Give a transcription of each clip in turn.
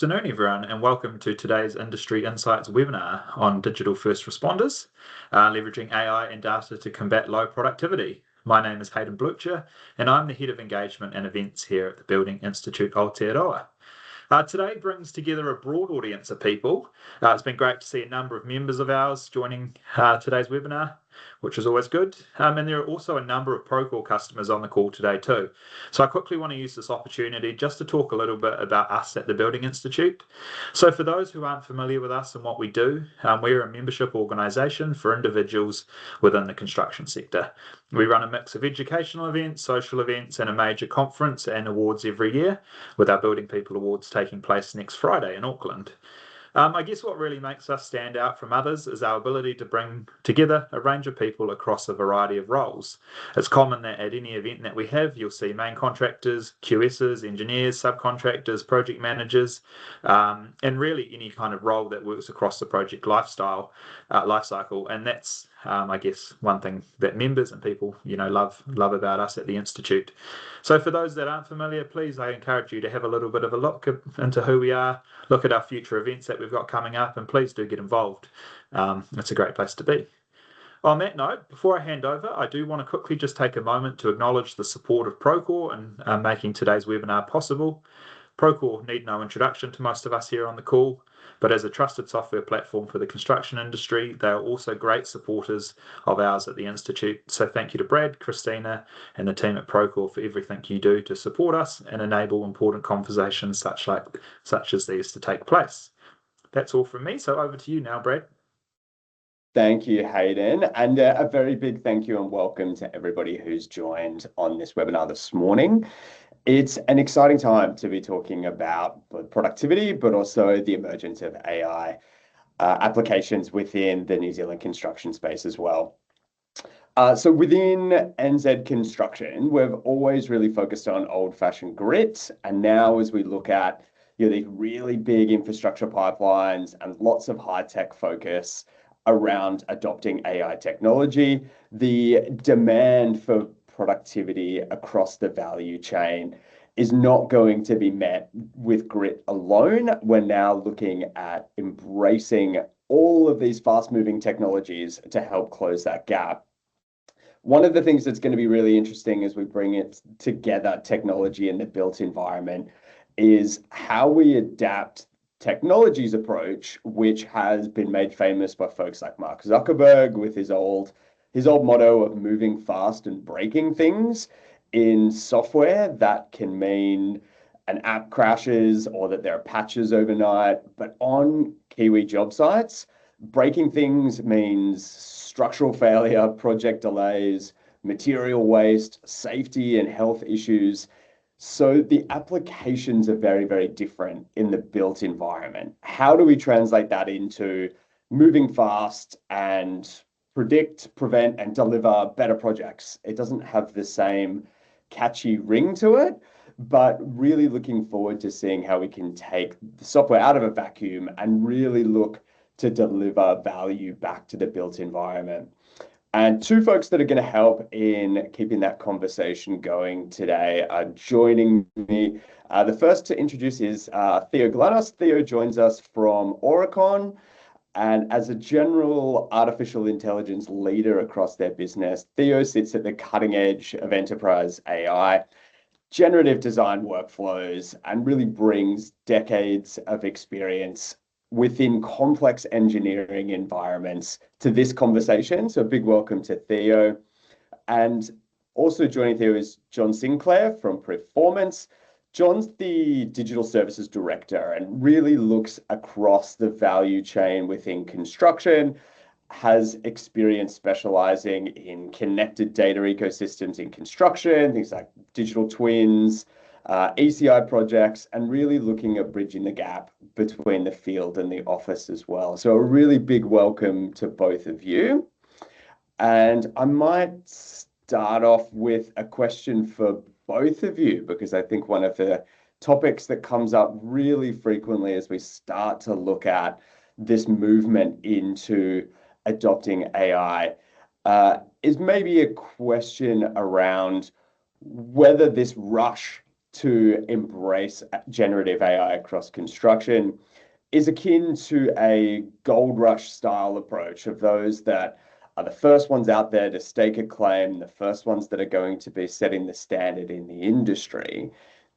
Afternoon, everyone, and welcome to today's Industry Insights webinar on digital first responders, leveraging AI and data to combat low productivity. My name is Hayden Blucher, and I'm the Head of Engagement and Events here at the Building Institute Aotearoa. Today brings together a broad audience of people. It's been great to see a number of members of ours joining today's webinar, which is always good. And there are also a number of Procore customers on the call today too. So I quickly want to use this opportunity just to talk a little bit about us at the Building Institute. So for those who aren't familiar with us and what we do, we're a membership organisation for individuals within the construction sector. We run a mix of educational events, social events, and a major conference and awards every year, with our Building People Awards taking place next Friday in Auckland. I guess what really makes us stand out from others is our ability to bring together a range of people across a variety of roles. It's common that at any event that we have, you'll see main contractors, QSs, engineers, subcontractors, project managers, and really any kind of role that works across the project life cycle. And that's, I guess, one thing that members and people, love about us at the Institute. So for those that aren't familiar, please, I encourage you to have a little bit of a look into who we are, look at our future events that we've got coming up, and please do get involved. It's a great place to be. On that note, before I hand over, I do want to quickly just take a moment to acknowledge the support of Procore in making today's webinar possible. Procore need no introduction to most of us here on the call, but as a trusted software platform for the construction industry, they are also great supporters of ours at the Institute. So thank you to Brad, Christina, and the team at Procore for everything you do to support us and enable important conversations such as these to take place. That's all from me, so over to you now, Brad. Thank you, Hayden, and a very big thank you and welcome to everybody who's joined on this webinar this morning. It's an exciting time to be talking about productivity, but also the emergence of AI applications within the New Zealand construction space as well. So within NZ Construction, we've always really focused on old-fashioned grit, and now as we look at these really big infrastructure pipelines and lots of high-tech focus around adopting AI technology, the demand for productivity across the value chain is not going to be met with grit alone. We're now looking at embracing all of these fast-moving technologies to help close that gap. One of the things that's going to be really interesting as we bring it together, technology in the built environment, is how we adapt technology's approach, which has been made famous by folks like Mark Zuckerberg with his old motto of moving fast and breaking things in software. That can mean an app crashes or that there are patches overnight. But on Kiwi job sites, breaking things means structural failure, project delays, material waste, safety and health issues. So the applications are very, very different in the built environment. How do we translate that into moving fast and predict, prevent, and deliver better projects? It doesn't have the same catchy ring to it, but really looking forward to seeing how we can take the software out of a vacuum and really look to deliver value back to the built environment. And two folks that are going to help in keeping that conversation going today are joining me. The first to introduce is Theo Glanos. Theo joins us from Aurecon, and as a general artificial intelligence leader across their business, Theo sits at the cutting edge of enterprise AI, generative design workflows, and really brings decades of experience within complex engineering environments to this conversation. So a big welcome to Theo. And also joining Theo is John Sinclair from Performance. John's the Digital Services Director and really looks across the value chain within construction, has experience specializing in connected data ecosystems in construction, things like digital twins, ECI projects, and really looking at bridging the gap between the field and the office as well. So a really big welcome to both of you. And I might start off with a question for both of you, because I think one of the topics that comes up really frequently as we start to look at this movement into adopting AI is maybe a question around whether this rush to embrace generative AI across construction is akin to a gold rush style approach of those that are the first ones out there to stake a claim, the first ones that are going to be setting the standard in the industry.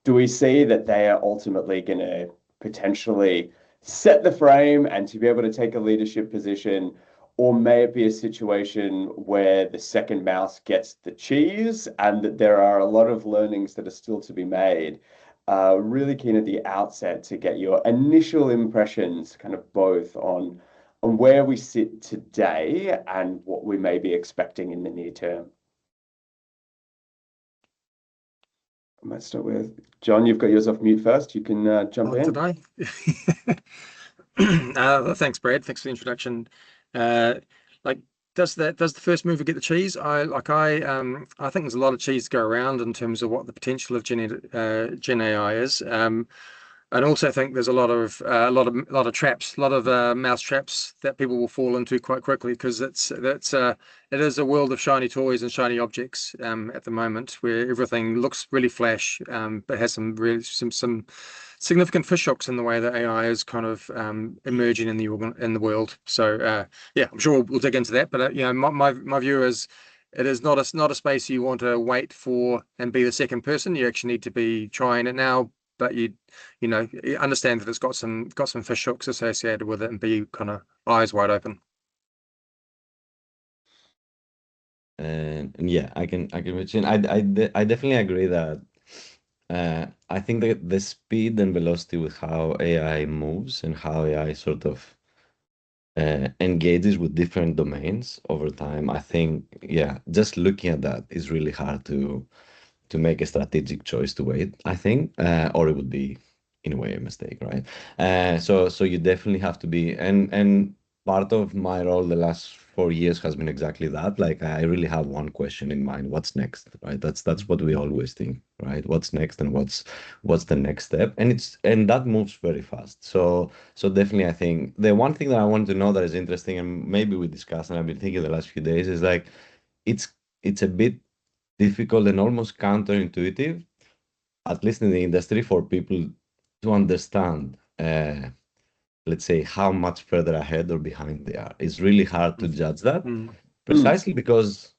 Do we see that they are ultimately going to potentially set the frame and to be able to take a leadership position? Or may it be a situation where the second mouse gets the cheese and that there are a lot of learnings that are still to be made? Really keen at the outset to get your initial impressions, kind of both on where we sit today and what we may be expecting in the near term. I might start with John. You've got yours off mute first. You can jump in. Did I? Thanks, Brad. Thanks for the introduction. Like, does the first mover get the cheese? I think there's a lot of cheese to go around in terms of what the potential of Gen AI is. And also think there's a lot of traps, a lot of mouse traps that people will fall into quite quickly, because it is a world of shiny toys and shiny objects at the moment, where everything looks really flash, but has some significant fish hooks in the way that AI is kind of emerging in the world. So yeah, I'm sure we'll dig into that. But my view is, it is not a space you want to wait for and be the second person. You actually need to be trying it now, but you understand that it's got some fish hooks associated with it, and be kind of eyes wide open. And yeah, I can mention. I definitely agree that I think that the speed and velocity with how AI moves and how AI sort of engages with different domains over time, I think, yeah, just looking at that is really hard to make a strategic choice to wait, I think, or it would be in a way a mistake, right? So you definitely have to be, and part of my role the last 4 years has been exactly that. Like, I really have one question in mind: what's next, right? That's what we always think, right? What's next, and what's the next step? And that moves very fast. So definitely, I think the one thing that I want to know that is interesting, and maybe we discussed, and I've been thinking the last few days, is like, it's a bit difficult and almost counterintuitive, at least in the industry, for people to understand, let's say, how much further ahead or behind they are. It's really hard to judge that, precisely because,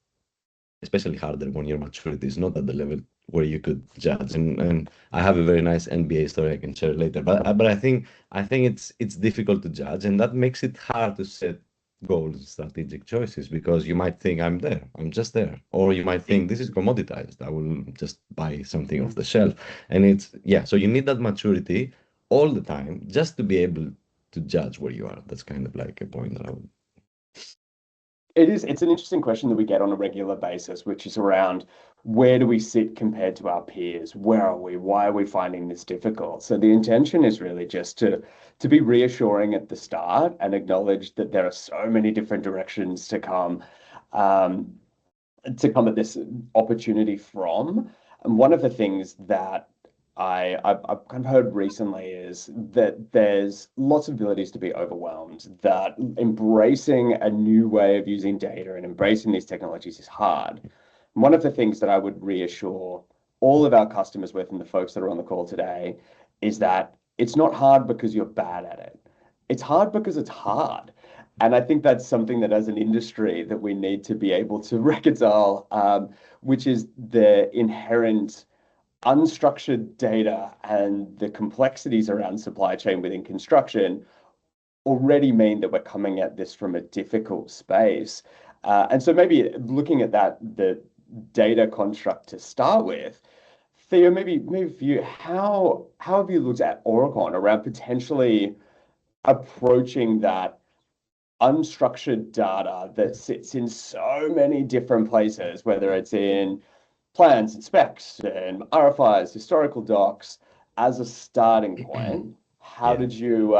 especially harder when your maturity is not at the level where you could judge. And I have a very nice NBA story I can share later. But I think it's difficult to judge, and that makes it hard to set goals, strategic choices, because you might think, I'm just there, or you might think, this is commoditized, I will just buy something off the shelf. And so you need that maturity all the time just to be able to judge where you are. That's kind of like a point that I would. It's an interesting question that we get on a regular basis, which is around, where do we sit compared to our peers? Where are we? Why are we finding this difficult? So the intention is really just to be reassuring at the start and acknowledge that there are so many different directions to come at this opportunity from. And one of the things that I've kind of heard recently is that there's lots of abilities to be overwhelmed, that embracing a new way of using data and embracing these technologies is hard. And one of the things that I would reassure all of our customers with, and the folks that are on the call today, is that it's not hard because you're bad at it. It's hard because it's hard. And I think that's something that, as an industry, that we need to be able to reconcile, which is the inherent unstructured data and the complexities around supply chain within construction already mean that we're coming at this from a difficult space. And so maybe looking at the data construct to start with, Theo, maybe for you, how have you looked at Aurecon around potentially approaching that unstructured data that sits in so many different places, whether it's in plans and specs and RFIs, historical docs, as a starting point? How did you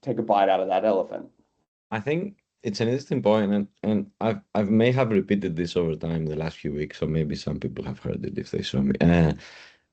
take a bite out of that elephant? I think it's an interesting point, and I may have repeated this over time in the last few weeks, so maybe some people have heard it if they saw me.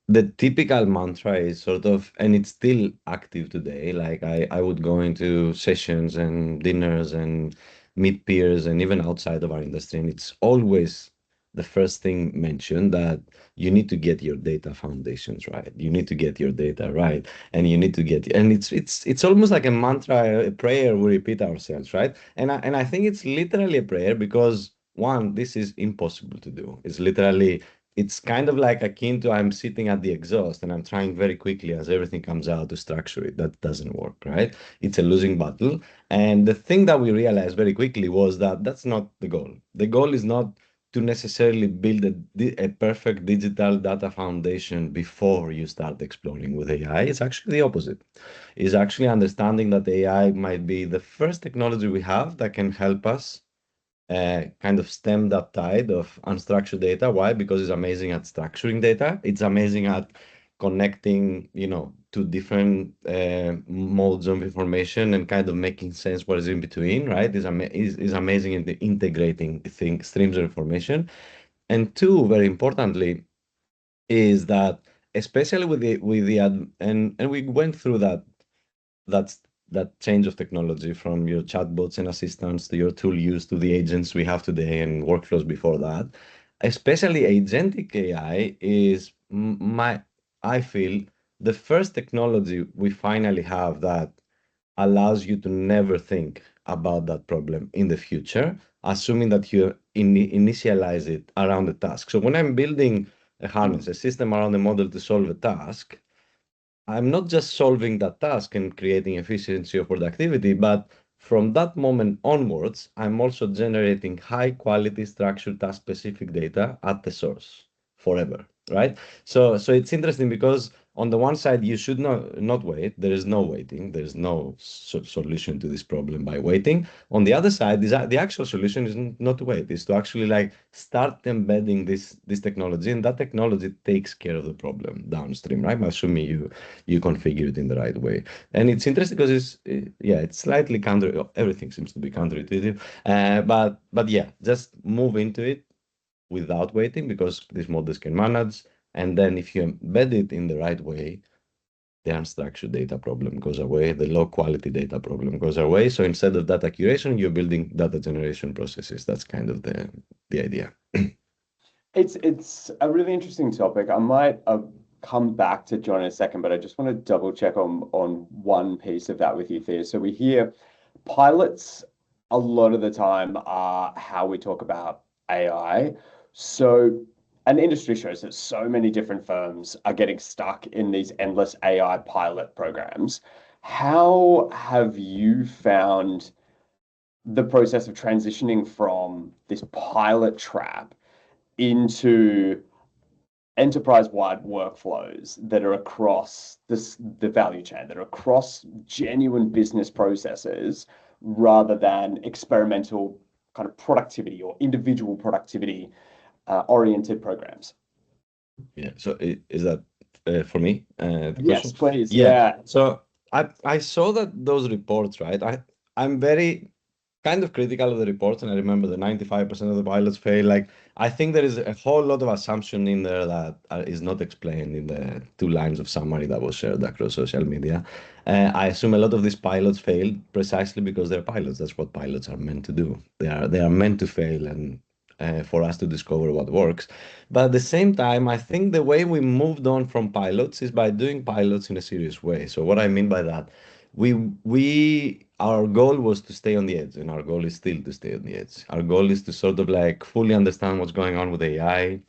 The typical mantra is sort of, and it's still active today, like I would go into sessions and dinners and meet peers and even outside of our industry, and it's always the first thing mentioned, that you need to get your data foundations right. You need to get your data right, and you need to get, and it's almost like a mantra, a prayer we repeat ourselves, right? And I think it's literally a prayer because one, this is impossible to do. It's literally, it's kind of like akin to I'm sitting at the exhaust and I'm trying very quickly as everything comes out to structure it. That doesn't work, right? It's a losing battle. And the thing that we realized very quickly was that that's not the goal. The goal is not to necessarily build a perfect digital data foundation before you start exploring with AI. It's actually the opposite. It's actually understanding that AI might be the first technology we have that can help us kind of stem that tide of unstructured data. Why? Because it's amazing at structuring data. It's amazing at connecting, to different modes of information and kind of making sense what is in between, right? Is amazing in the integrating streams of information. And two, very importantly, is that especially and we went through that's that change of technology from your chatbots and assistants to your tool use to the agents we have today and workflows before that. Especially agentic AI is I feel, the first technology we finally have that allows you to never think about that problem in the future, assuming that you initialize it around the task. So when I'm building a harness, a system around a model to solve a task, I'm not just solving that task and creating efficiency or productivity, but from that moment onwards, I'm also generating high quality structured task specific data at the source forever, right? So it's interesting because on the one side, you should not wait. There is no waiting. There's no solution to this problem by waiting. On the other side, the actual solution is not to wait. Is to actually like start embedding this technology, and that technology takes care of the problem downstream, right? Assuming you configure it in the right way. And it's interesting because it's slightly counter. Everything seems to be counterintuitive, but yeah, just move into it without waiting because these models can manage. And then if you embed it in the right way, the unstructured data problem goes away, the low quality data problem goes away. So instead of data curation, you're building data generation processes. That's kind of the idea. It's a really interesting topic. I might come back to John in a second, but I just want to double check on one piece of that with you, Thea. So we hear pilots a lot of the time are how we talk about AI. So an industry shows that so many different firms are getting stuck in these endless AI pilot programs. How have you found the process of transitioning from this pilot trap into enterprise-wide workflows that are across the value chain, that are across genuine business processes, rather than experimental kind of productivity or individual productivity oriented programs? Yeah. So is that for me? The Yes, question? please. Yeah. Yeah. So I saw that those reports, right? I'm very kind of critical of the reports, and I remember the 95% of the pilots fail. Like, I think there is a whole lot of assumption in there that is not explained in the 2 lines of summary that was shared across social media. I assume a lot of these pilots failed precisely because they're pilots. That's what pilots are meant to do. They are meant to fail and for us to discover what works. But at the same time, I think the way we moved on from pilots is by doing pilots in a serious way. So what I mean by that, our goal was to stay on the edge, and our goal is still to stay on the edge. Our goal is to sort of like fully understand what's going on with AI,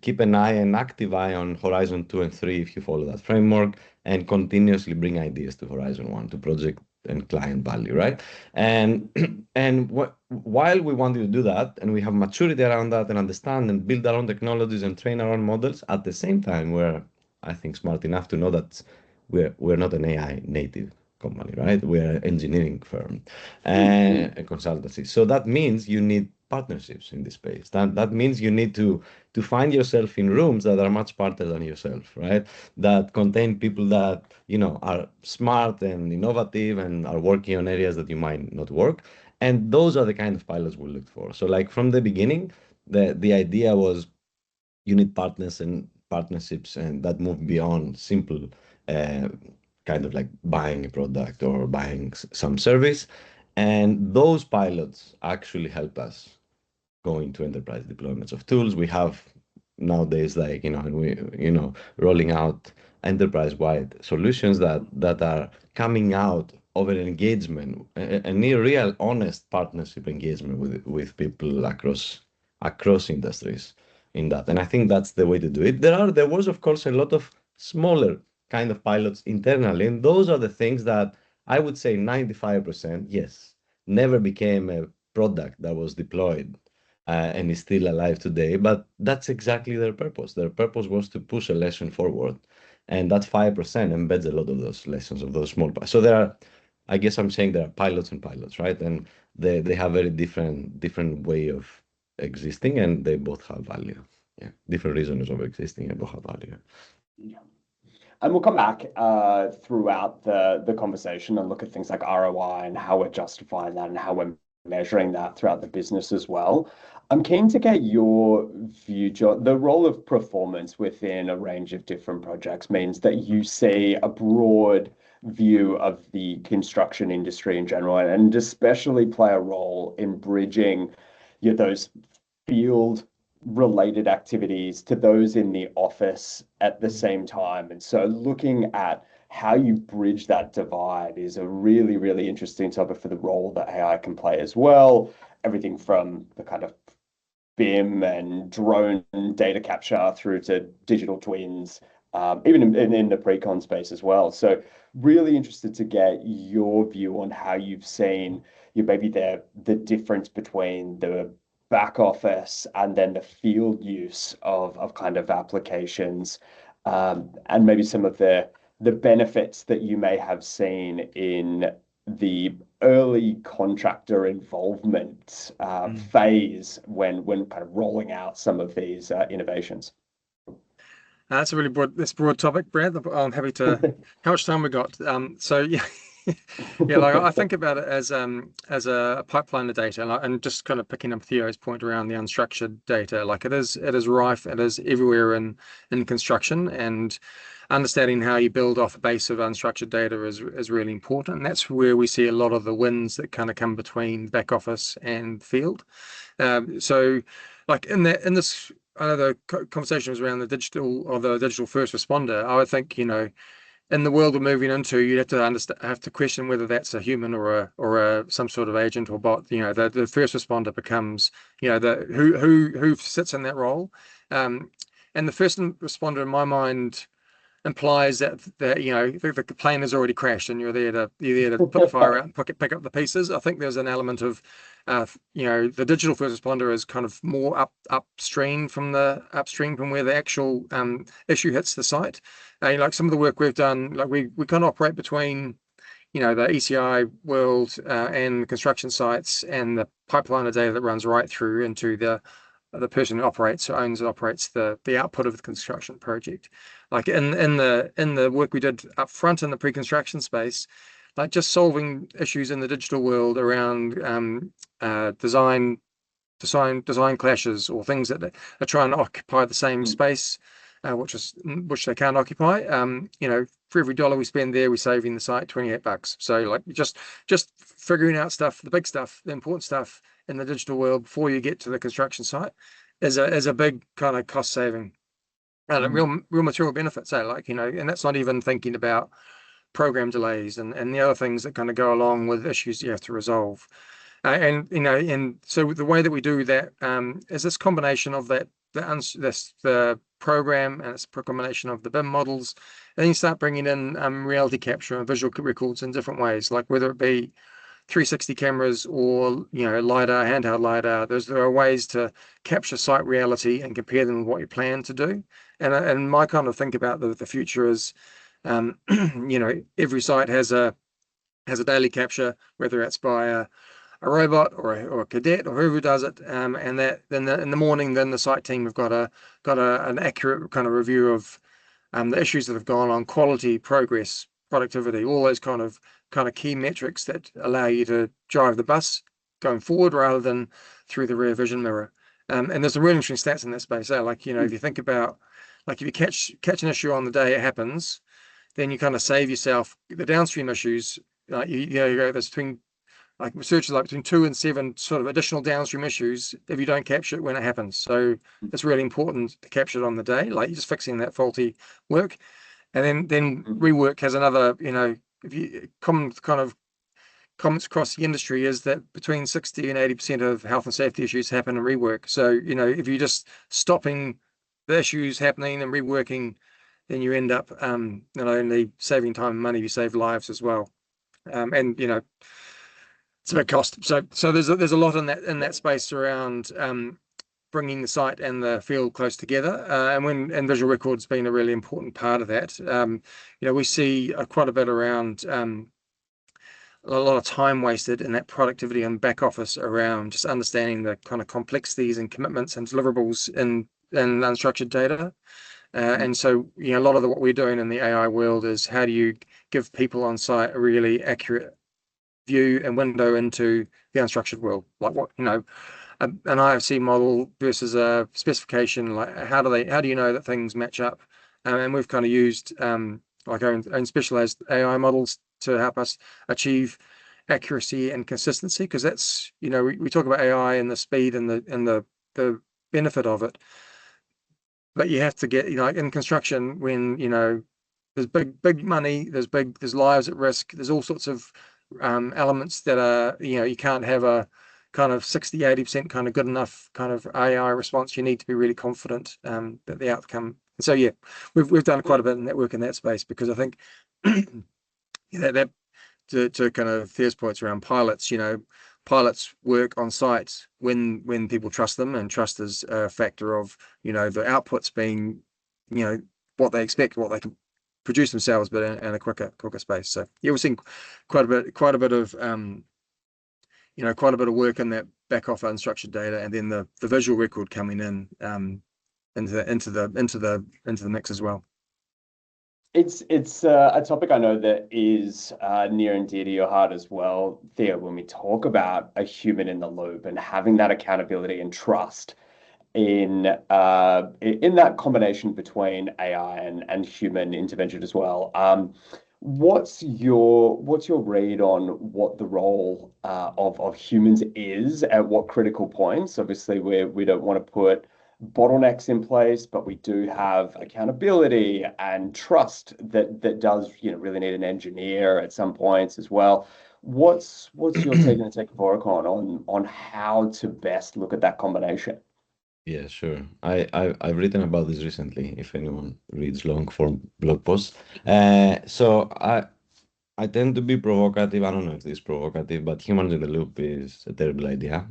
keep an active eye on Horizon 2 and 3 if you follow that framework, and continuously bring ideas to Horizon 1 to project and client value, right? And while we wanted to do that, and we have maturity around that, and understand and build our own technologies and train our own models, at the same time, we're, I think, smart enough to know that we're not an AI native company, right? We're an engineering firm and a consultancy. So that means you need partnerships in this space. That means you need to find yourself in rooms that are much smarter than yourself, right? That contain people that, are smart and innovative and are working on areas that you might not work. And those are the kind of pilots we looked for. So like from the beginning, the idea was you need partners and partnerships, and that move beyond simple kind of like buying a product or buying some service. And those pilots actually help us going to enterprise deployments of tools. We have nowadays, like, rolling out enterprise-wide solutions that are coming out of an engagement, a near real honest partnership engagement with people across industries in that. And I think that's the way to do it. There was, of course, a lot of smaller kind of pilots internally, and those are the things that I would say 95%, yes, never became a product that was deployed and is still alive today. But that's exactly their purpose. Their purpose was to push a lesson forward, and that 5% embeds a lot of those lessons of those small pilots. So I guess I'm saying there are pilots and pilots, right? And they have very different way of existing, and they both have value. Yeah, different reasons of existing, and both have value. Yeah. And we'll come back throughout the conversation and look at things like ROI and how we're justifying that and how we're measuring that throughout the business as well. I'm keen to get your view, John. The role of performance within a range of different projects means that you see a broad view of the construction industry in general, and especially play a role in bridging those field related activities to those in the office at the same time. And so looking at how you bridge that divide is a really, really interesting topic for the role that AI can play as well. Everything from the kind of BIM and drone data capture through to digital twins, even in the pre-con space as well. So really interested to get your view on how you've seen maybe the difference between the back office and then the field use of kind of applications, and maybe some of the benefits that you may have seen in the early contractor involvement phase when kind of rolling out some of these innovations. That's a really broad topic, Brad. I'm happy to. How much time we got? So yeah, yeah. Like I think about it as a pipeline of data, and just kind of picking up Theo's point around the unstructured data. Like it is rife. It is everywhere in construction, and understanding how you build off a base of unstructured data is really important. And that's where we see a lot of the wins that kind of come between back office and field. So, like in this. I know the conversation was around the digital first responder. I would think, in the world we're moving into, you'd have to question whether that's a human or a some sort of agent or bot. The first responder becomes, who sits in that role, and the first responder in my mind implies that the plane has already crashed and you're there to put the fire out and pick up the pieces. I think there's an element of the digital first responder is kind of more upstream from where the actual issue hits the site. Like some of the work we've done, like we kind of operate between the ECI world and construction sites and the pipeline of data that runs right through into the person who owns and operates the output of the construction project. Like in the work we did up front in the pre-construction space, like just solving issues in the digital world around design clashes or things that are trying to occupy the same space, which they can't occupy. For every $1 we spend there, we're saving the site $28. So like just figuring out stuff, the big stuff, the important stuff in the digital world before you get to the construction site is a big kind of cost saving and a real material benefit. So like, and that's not even thinking about program delays and the other things that kind of go along with issues you have to resolve. And so the way that we do that is this combination of the program, and it's a combination of the BIM models. And then you start bringing in reality capture and visual records in different ways, like whether it be 360 cameras or LiDAR, handheld LiDAR. There are ways to capture site reality and compare them with what you plan to do. And my kind of think about the future is, every site has a daily capture, whether it's by a robot or a cadet or whoever does it, and that then in the morning, then the site team have got an accurate kind of review of the issues that have gone on, quality, progress, productivity, all those kind of key metrics that allow you to drive the bus going forward rather than through the rear vision mirror. And there's some really interesting stats in that space. Like if you think about, like if you catch an issue on the day it happens, then you kind of save yourself the downstream issues. Like there's between like research is like between 2 and 7 sort of additional downstream issues if you don't capture it when it happens. So it's really important to capture it on the day, like you're just fixing that faulty work. And then rework has another, if you common kind of comments across the industry is that between 60 and 80% of health and safety issues happen in rework. So, if you're just stopping the issues happening and reworking, then you end up not only saving time and money, you save lives as well. And it's a big cost. So there's a lot in that space around bringing the site and the field close together, and visual record's been a really important part of that. We see quite a bit around a lot of time wasted in that productivity and back office around just understanding the kind of complexities and commitments and deliverables in unstructured data. And so, a lot of what we're doing in the AI world is how do you give people on site a really accurate view and window into the unstructured world, like what, an IFC model versus a specification, like how do you know that things match up? And we've kind of used like our own specialized AI models to help us achieve accuracy and consistency, because that's, we talk about AI and the speed and the benefit of it, but you have to get, in construction, when there's big money, there's lives at risk, there's all sorts of elements that are, you can't have a kind of 60-80% kind of good enough kind of AI response. You need to be really confident that the outcome. And so we've done quite a bit in that work in that space, because I think that to kind of Thea's points around pilots, pilots work on site when people trust them, and trust is a factor of the outputs being what they expect, what they can produce themselves, but in a quicker space. So we're seeing quite a bit of quite a bit of work in that back off unstructured data, and then the visual record coming in into the mix as well. It's a topic I know that is near and dear to your heart as well, Thea, when we talk about a human in the loop and having that accountability and trust in that combination between AI and human intervention as well. What's your read on what the role of humans is at what critical points? Obviously, we don't want to put bottlenecks in place, but we do have accountability and trust that does really need an engineer at some points as well. What's your take of Aurecon on how to best look at that combination? Yeah, sure. I've written about this recently, if anyone reads long form blog posts. So I tend to be provocative. I don't know if this is provocative, but humans in the loop is a terrible idea.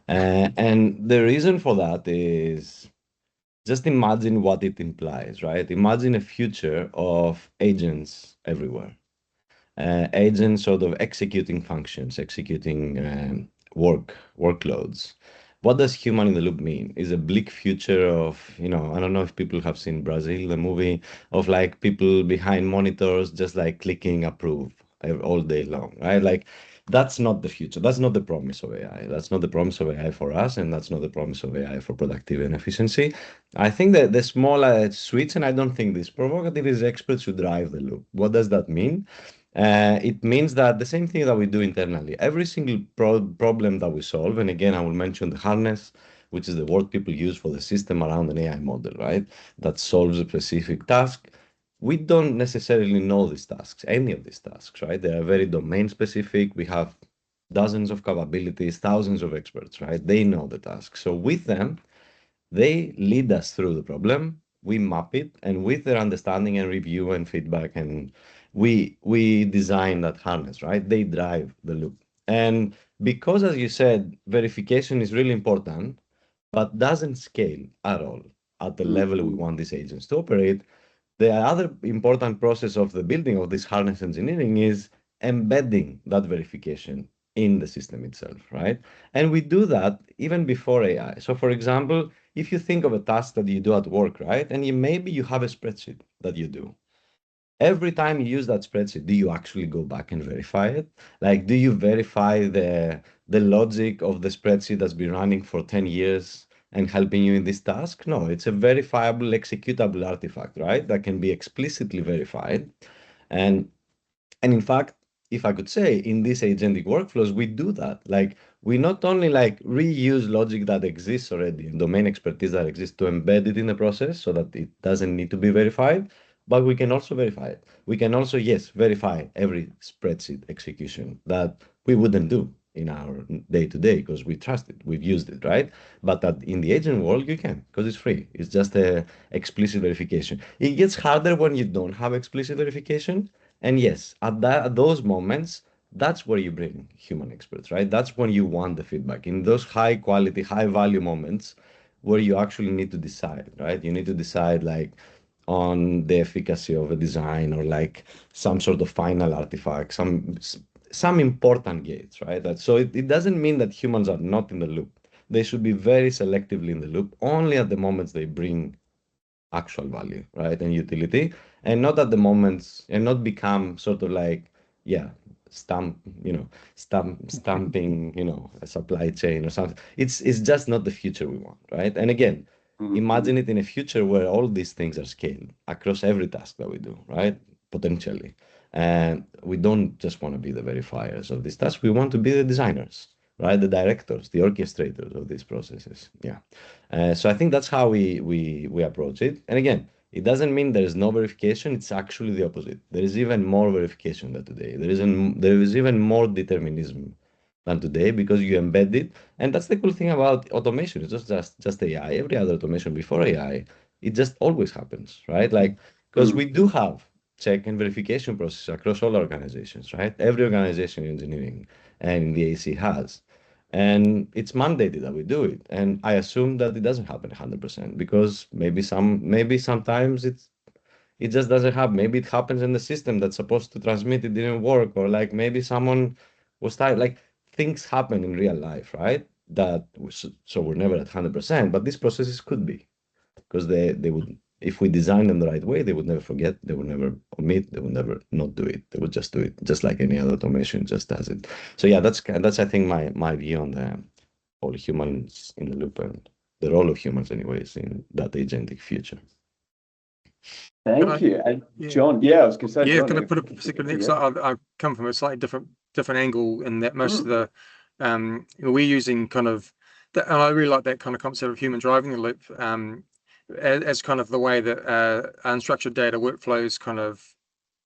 And the reason for that is just imagine what it implies, right? Imagine a future of agents everywhere. Agents sort of executing functions, executing workloads. What does human in the loop mean? Is a bleak future of, I don't know if people have seen Brazil, the movie, of like people behind monitors just like clicking approve all day long, right? Like that's not the future. That's not the promise of AI. That's not the promise of AI for us, and that's not the promise of AI for productivity and efficiency. I think that the smaller switch, and I don't think this provocative, is experts who drive the loop. What does that mean? It means that the same thing that we do internally, every single problem that we solve, and again, I will mention the harness, which is the word people use for the system around an AI model, right? That solves a specific task. We don't necessarily know these tasks, any of these tasks, right? They are very domain specific. We have dozens of capabilities, thousands of experts, right? They know the task. So with them, they lead us through the problem. We map it, and with their understanding and review and feedback, and we design that harness, right? They drive the loop. And because, as you said, verification is really important, but doesn't scale at all at the level we want these agents to operate, the other important process of the building of this harness engineering is embedding that verification in the system itself, right? And we do that even before AI. So for example, if you think of a task that you do at work, right? And maybe you have a spreadsheet that you do. Every time you use that spreadsheet, do you actually go back and verify it? Like, do you verify the logic of the spreadsheet that's been running for 10 years and helping you in this task? No, it's a verifiable, executable artifact, right? That can be explicitly verified. And in fact, if I could say, in these agentic workflows, we do that. Like we not only like reuse logic that exists already and domain expertise that exists to embed it in the process so that it doesn't need to be verified, but we can also verify it. We can also, yes, verify every spreadsheet execution that we wouldn't do in our day-to-day because we trust it, we've used it, right? But that in the agent world, you can because it's free. It's just a explicit verification. It gets harder when you don't have explicit verification. And yes, at those moments, that's where you bring human experts, right? That's when you want the feedback. In those high quality, high value moments where you actually need to decide, right? You need to decide like on the efficacy of a design or like some sort of final artifact, some important gates, right? So it doesn't mean that humans are not in the loop. They should be very selectively in the loop only at the moments they bring actual value, right? And utility, and not at the moments, and not become sort of like, yeah, stamping, a supply chain or something. It's just not the future we want, right? And again, imagine it in a future where all these things are scaled across every task that we do, right? Potentially. And we don't just want to be the verifiers of these tasks, we want to be the designers, right? The directors, the orchestrators of these processes. Yeah. So I think that's how we approach it. And again, it doesn't mean there is no verification. It's actually the opposite. There is even more verification than today. There is even more determinism than today because you embed it. And that's the cool thing about automation. It's just AI. Every other automation before AI, it just always happens, right? Like because we do have check and verification process across all organizations, right? Every organization in engineering and in the AC has. And it's mandated that we do it. And I assume that it doesn't happen 100% because maybe sometimes it just doesn't happen. Maybe it happens in the system that's supposed to transmit it didn't work, or like maybe someone was tired. Like things happen in real life, right? So we're never at 100%, but these processes could be because they would, if we design them the right way, they would never forget, they would never omit, they would never not do it. They would just do it, just like any other automation just does it. So yeah, that's I think my view on the all humans in the loop and the role of humans, anyways, in that agentic future. Thank you. And John, yeah, I was going to say, yeah, John, can I put a particular next? I come from a slightly different angle in that most of the we're using kind of that, and I really like that kind of concept of human driving the loop as kind of the way that unstructured data workflows kind of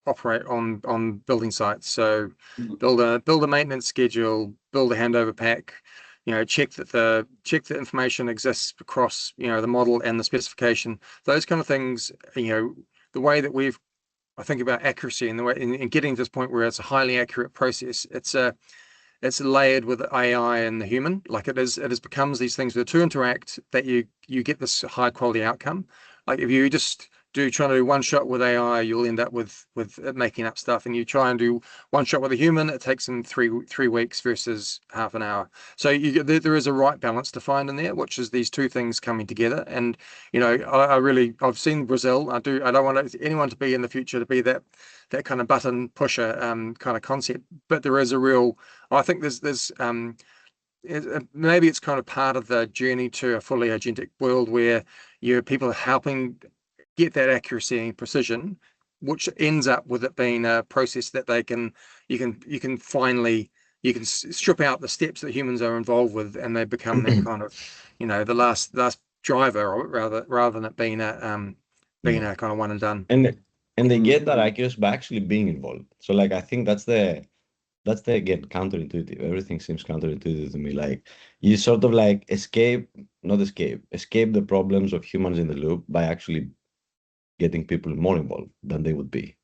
operate on building sites. So build a maintenance schedule, build a handover pack, check that the information exists across the model and the specification, those kind of things. The way that I think about accuracy and the way in getting to this point where it's a highly accurate process, it's layered with AI and the human. Like it becomes these things where the two interact, that you get this high quality outcome. Like if you just trying to do one shot with AI, you'll end up with it making up stuff. And you try and do one shot with a human, it takes them three weeks versus half an hour. So there is a right balance to find in there, which is these two things coming together. And I've seen Brazil. I don't want anyone to be in the future to be that kind of button pusher kind of concept. But there is I think there's maybe it's kind of part of the journey to a fully agentic world where people are helping get that accuracy and precision, which ends up with it being a process that you can finally strip out the steps that humans are involved with, and they become that kind of the last driver, rather than it being a kind of one and done. And they get that accuracy by actually being involved. So like I think that's the again counterintuitive. Everything seems counterintuitive to me. Like you sort of like escape the problems of humans in the loop by actually getting people more involved than they would be,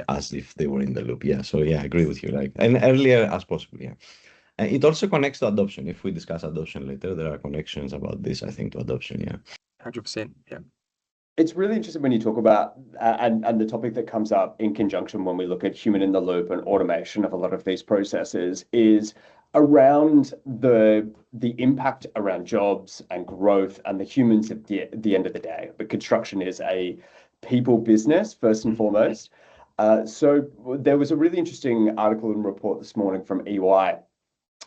as if they were in the loop. Yeah. So yeah, I agree with you. Like, and earlier as possible. Yeah. And it also connects to adoption. If we discuss adoption later, there are connections about this, I think, to adoption. Yeah. 100%. Yeah. It's really interesting when you talk about and the topic that comes up in conjunction when we look at human in the loop and automation of a lot of these processes is around the impact around jobs and growth and the humans at the end of the day. But construction is a people business first and foremost. So there was a really interesting article and report this morning from EY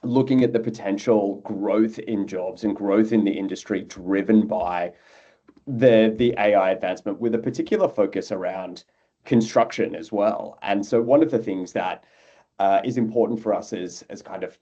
looking at the potential growth in jobs and growth in the industry driven by the AI advancement, with a particular focus around construction as well. And so one of the things that is important for us as kind of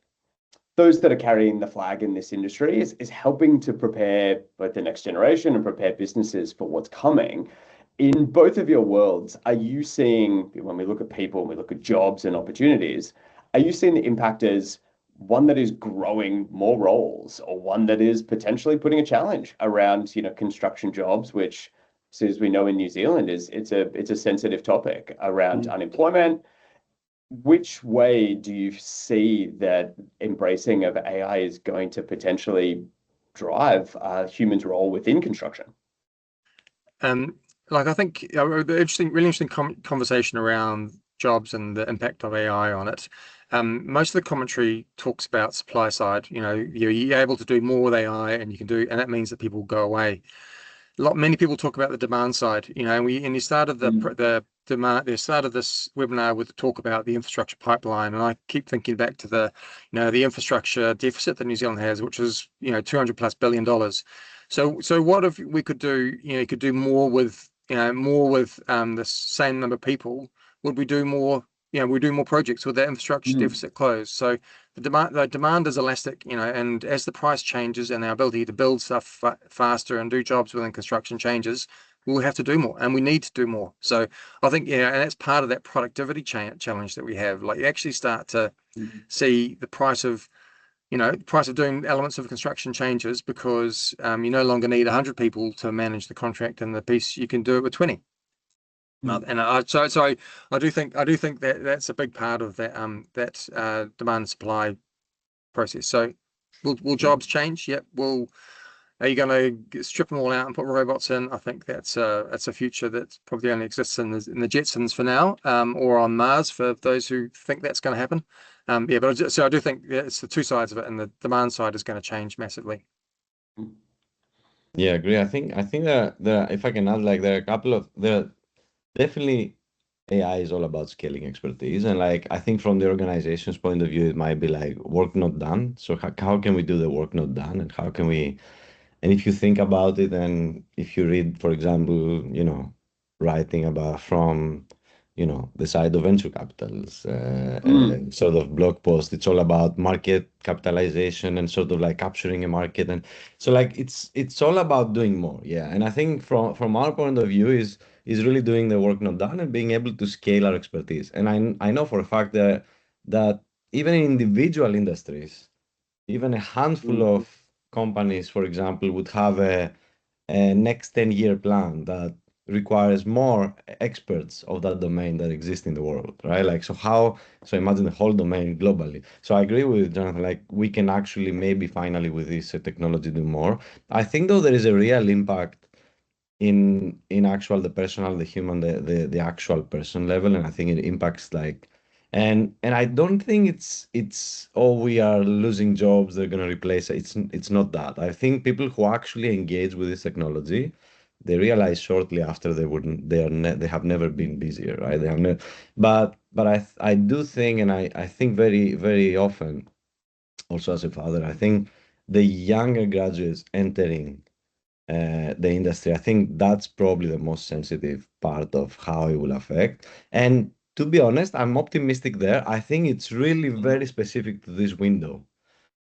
those that are carrying the flag in this industry, is helping to prepare both the next generation and prepare businesses for what's coming. In both of your worlds, are you seeing, when we look at people and we look at jobs and opportunities, are you seeing the impact as one that is growing more roles, or one that is potentially putting a challenge around, construction jobs, which, so as we know in New Zealand, it's a sensitive topic around unemployment? Which way do you see that embracing of AI is going to potentially drive humans' role within construction? I think the really interesting conversation around jobs and the impact of AI on it. Most of the commentary talks about supply side. You're able to do more with AI, and and that means that people go away. Many people talk about the demand side. You started the started this webinar with the talk about the infrastructure pipeline, and I keep thinking back to the infrastructure deficit that New Zealand has, which is $200+ billion. So what if we could do? You could do more with the same number of people. Would we do more? We do more projects with that infrastructure deficit closed. So the demand is elastic, and as the price changes and our ability to build stuff faster and do jobs within construction changes, we'll have to do more, and we need to do more. So I think, and that's part of that productivity challenge that we have. Like, you actually start to see the price of doing elements of construction changes, because you no longer need 100 people to manage the contract and the piece. You can do it with 20. And so I do think that that's a big part of that demand and supply process. So will jobs change? Yep. Are you going to strip them all out and put robots in? I think that's a future that probably only exists in the Jetsons for now, or on Mars for those who think that's going to happen. But I do think it's the two sides of it, and the demand side is going to change massively. Yeah, I agree. I think that if I can add, like, there are a couple of definitely AI is all about scaling expertise, and like, I think from the organization's point of view, it might be like work not done. So how can we do the work not done, and how can we? And if you think about it, and if you read, for example, writing about from, the side of venture capitals, sort of blog post, it's all about market capitalization and sort of like capturing a market. And so, like, it's all about doing more. Yeah. And I think from our point of view is really doing the work not done and being able to scale our expertise. And I know for a fact that even in individual industries, even a handful of companies, for example, would have a next 10-year plan that requires more experts of that domain that exist in the world, right? Like, so imagine the whole domain globally. So I agree with Jonathan, like, we can actually maybe finally with this technology do more. I think, though, there is a real impact in actual the personal, the human, the actual person level, and I think it impacts, like, and I don't think it's we are losing jobs, they're gonna replace it. It's not that. I think people who actually engage with this technology, they realize shortly after they have never been busier, right? They have never, but I do think, and I think very, very often, also as a father, I think the younger graduates entering the industry, I think that's probably the most sensitive part of how it will affect. And to be honest, I'm optimistic there. I think it's really very specific to this window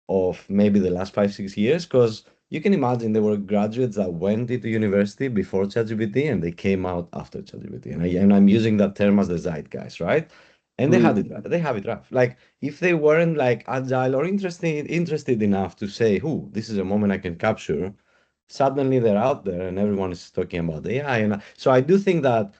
of maybe the last 5-6 years, because you can imagine there were graduates that went into university before ChatGPT and they came out after ChatGPT. And I'm using that term as the zeitgeist, right? And they have it rough. Like, if they weren't like agile or interested enough to say, this is a moment I can capture, suddenly they're out there and everyone is talking about AI. And so I do think that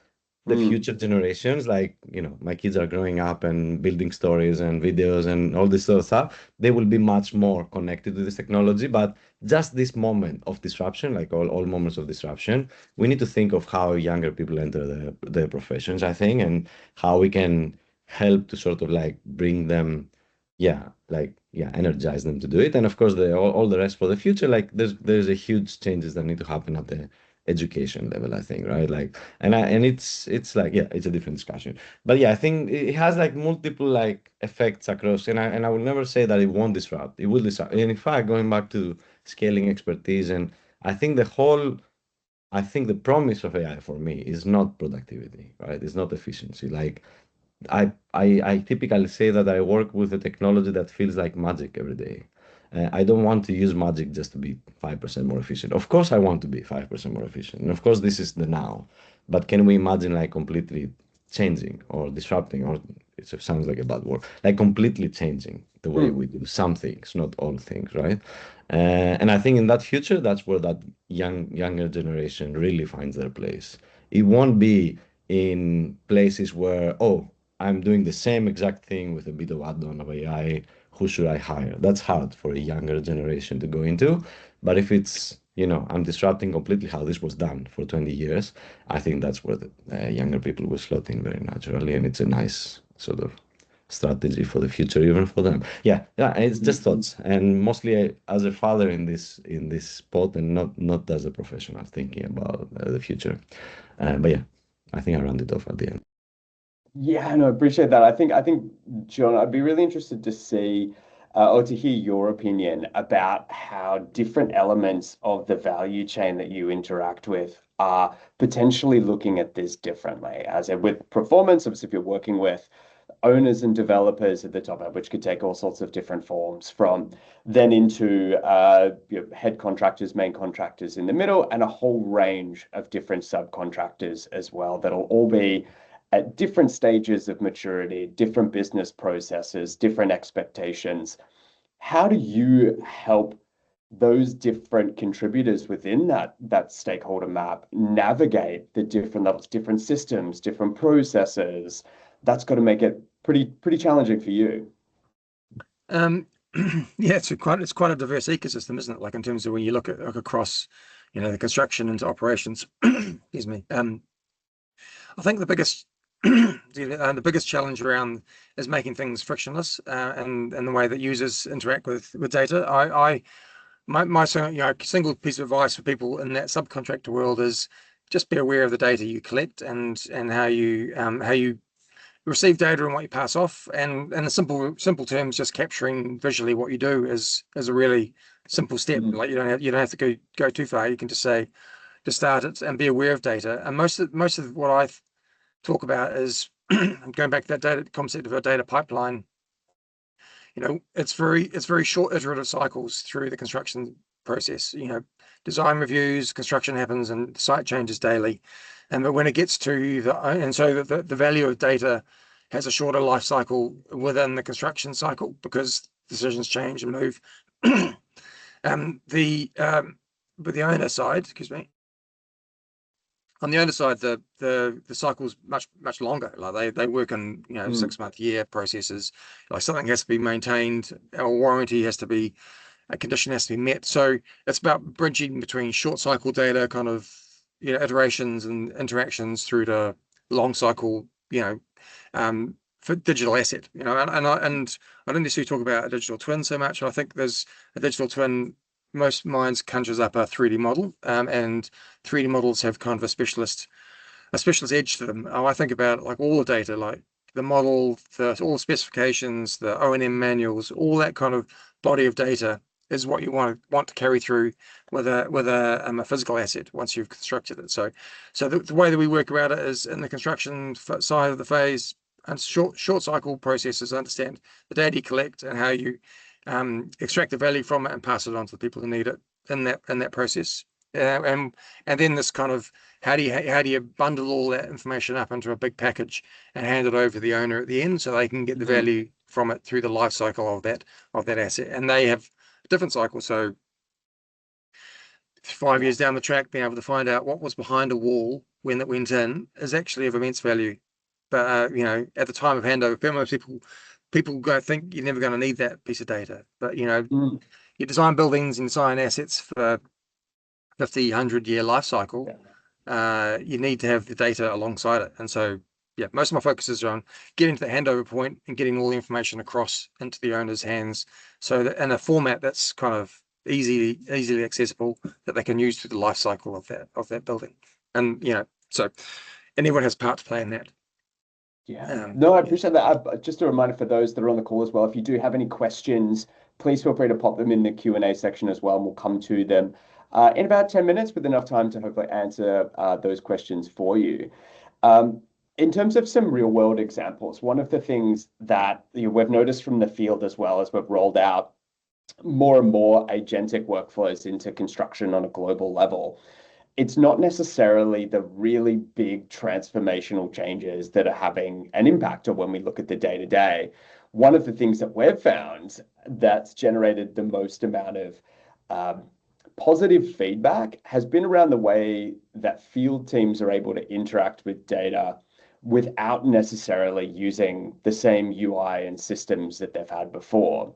the future generations, like, my kids are growing up and building stories and videos and all this sort of stuff, they will be much more connected to this technology. But just this moment of disruption, like all moments of disruption, we need to think of how younger people enter the professions, I think, and how we can help to sort of like bring them, energize them to do it. And of course, all the rest for the future, like, there's a huge changes that need to happen at the education level, I think, right? Like, and it's like, it's a different discussion. But I think it has like multiple like effects across, and I will never say that it won't disrupt. It will disrupt. And in fact, going back to scaling expertise, and I think the promise of AI for me is not productivity, right? It's not efficiency. Like, I typically say that I work with a technology that feels like magic every day. I don't want to use magic just to be 5% more efficient. Of course, I want to be 5% more efficient. And of course, this is the now. But can we imagine like completely changing or disrupting, or it sounds like a bad word, like completely changing the way we do some things, not all things, right? And I think in that future, that's where that younger generation really finds their place. It won't be in places where, oh, I'm doing the same exact thing with a bit of add-on of AI. Who should I hire? That's hard for a younger generation to go into. But if it's, I'm disrupting completely how this was done for 20 years, I think that's where the younger people will slot in very naturally. And it's a nice sort of strategy for the future, even for them. Yeah, it's just thoughts. And mostly as a father in this spot, and not as a professional thinking about the future. But yeah, I think I rounded off at the end. Yeah, no, appreciate that. I think, John, I'd be really interested to see or to hear your opinion about how different elements of the value chain that you interact with are potentially looking at this differently. As with performance, obviously, if you're working with owners and developers at the top end, which could take all sorts of different forms, from then into head contractors, main contractors in the middle, and a whole range of different subcontractors as well that'll all be at different stages of maturity, different business processes, different expectations. How do you help those different contributors within that stakeholder map navigate the different levels, different systems, different processes? That's got to make it pretty challenging for you. Yeah, it's quite a diverse ecosystem, isn't it? Like in terms of when you look across, the construction into operations. Excuse me. I think the biggest the biggest challenge around is making things frictionless, and the way that users interact with data. My single piece of advice for people in that subcontractor world is just be aware of the data you collect and how you receive data and what you pass off. And in simple terms, just capturing visually what you do is a really simple step. Like you don't have to go too far. You can just say, just start it and be aware of data. And most of what I talk about is going back to that data concept of a data pipeline. It's very short iterative cycles through the construction process. Design reviews, construction happens, and site changes daily. But when it gets to the value of data has a shorter life cycle within the construction cycle because decisions change and move. But the owner side, excuse me. On the owner side, the cycle's much longer. Like they work in 6-month, year processes. Like something has to be maintained, a warranty has to be, a condition has to be met. So it's about bridging between short cycle data, kind of iterations and interactions through to long cycle, for digital asset. And I don't necessarily talk about a digital twin so much. I think there's a digital twin. Most minds conjures up a 3D model, and 3D models have kind of a specialist edge to them. I think about like all the data, like the model, all the specifications, the O&M manuals, all that kind of body of data is what you want to carry through with a physical asset once you've constructed it. So the way that we work around it is in the construction side of the phase and short cycle processes. Understand the data you collect and how you extract the value from it and pass it on to the people who need it in that process. And then this kind of how do you bundle all that information up into a big package and hand it over to the owner at the end so they can get the value from it through the life cycle of that asset. And they have a different cycle. So 5 years down the track, being able to find out what was behind a wall when it went in is actually of immense value. But at the time of handover, most people go think you're never going to need that piece of data. But you design buildings and design assets for 50, 100-year life cycle. You need to have the data alongside it. And so most of my focus is on getting to the handover point and getting all the information across into the owner's hands, so that in a format that's kind of easily accessible, that they can use through the life cycle of that building. And so anyone has a part to play in that. No, I appreciate that. Just a reminder for those that are on the call as well, if you do have any questions, please feel free to pop them in the Q&A section as well, and we'll come to them in about 10 minutes with enough time to hopefully answer those questions for you. In terms of some real world examples, one of the things that we've noticed from the field as well as we've rolled out more and more agentic workflows into construction on a global level, it's not necessarily the really big transformational changes that are having an impact on when we look at the day to day. One of the things that we've found that's generated the most amount of positive feedback has been around the way that field teams are able to interact with data without necessarily using the same UI and systems that they've had before.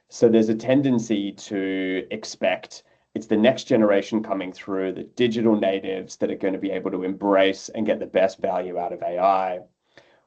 So there's a tendency to expect it's the next generation coming through, the digital natives that are going to be able to embrace and get the best value out of AI.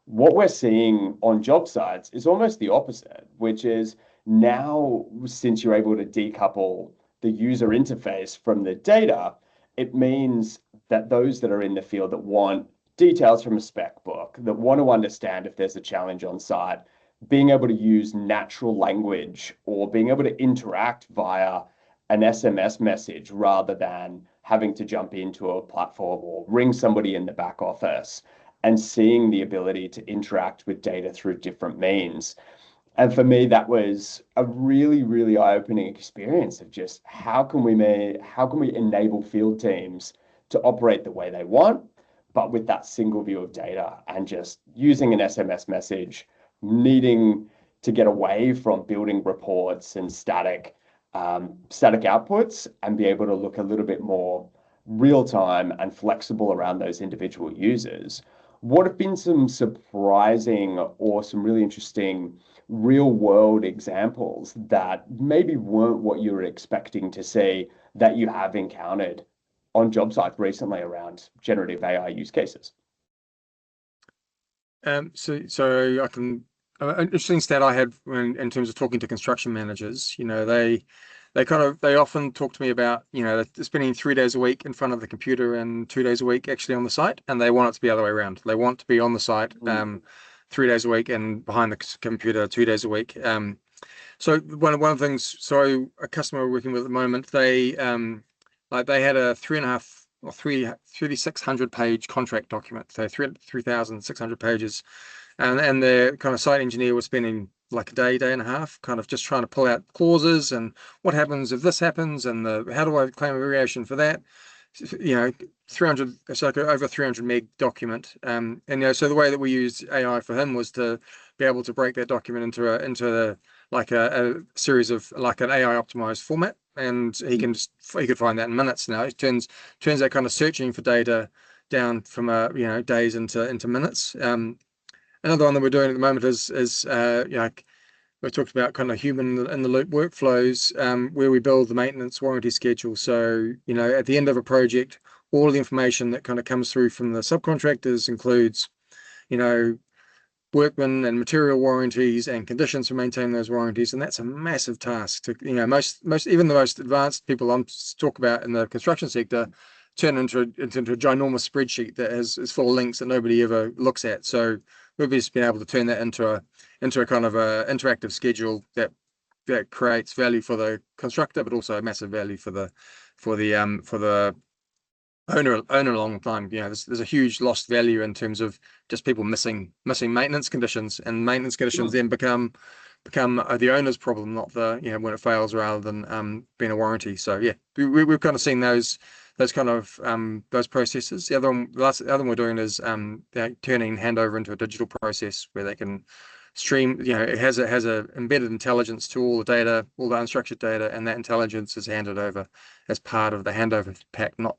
What we're seeing on job sites is almost the opposite, which is now, since you're able to decouple the user interface from the data, it means that those that are in the field that want details from a spec book, that want to understand if there's a challenge on site, being able to use natural language or being able to interact via an SMS message rather than having to jump into a platform or ring somebody in the back office, and seeing the ability to interact with data through different means. And for me, that was a really, really eye-opening experience of just how can we enable field teams to operate the way they want, but with that single view of data, and just using an SMS message, needing to get away from building reports and static outputs, and be able to look a little bit more real time and flexible around those individual users. What have been some surprising or some really interesting real world examples that maybe weren't what you were expecting to see that you have encountered on job sites recently around generative AI use cases? So I can an interesting stat I had in terms of talking to construction managers. They often talk to me about, they're spending 3 days a week in front of the computer and 2 days a week actually on the site, and they want it to be the other way around. They want to be on the site 3 days a week and behind the computer 2 days a week. So one of the things, so a customer we're working with at the moment, they had a 3,600 page contract document, so 3,600 pages, and the kind of site engineer was spending like a day and a half, kind of just trying to pull out clauses and what happens if this happens, and how do I claim a variation for that? 300, so over 300 meg document, and so the way that we used AI for him was to be able to break that document into a series of like an AI optimized format, and he could find that in minutes now. It turns that kind of searching for data down from days into minutes. Another one that we're doing at the moment is we talked about kind of human in the loop workflows, where we build the maintenance warranty schedule. So at the end of a project, all of the information that kind of comes through from the subcontractors includes workmen and material warranties and conditions for maintaining those warranties, and that's a massive task to most even the most advanced people I talk about in the construction sector turn into a ginormous spreadsheet that is full of links that nobody ever looks at. So we've just been able to turn that into a kind of a interactive schedule that creates value for the constructor, but also a massive value for the owner along the time. There's a huge lost value in terms of just people missing maintenance conditions, and maintenance conditions then become the owner's problem, not the when it fails, rather than being a warranty. So yeah, we've kind of seen those kind of those processes. The other one we're doing is turning handover into a digital process where they can stream. It has a embedded intelligence to all the data, all the unstructured data, and that intelligence is handed over as part of the handover pack, not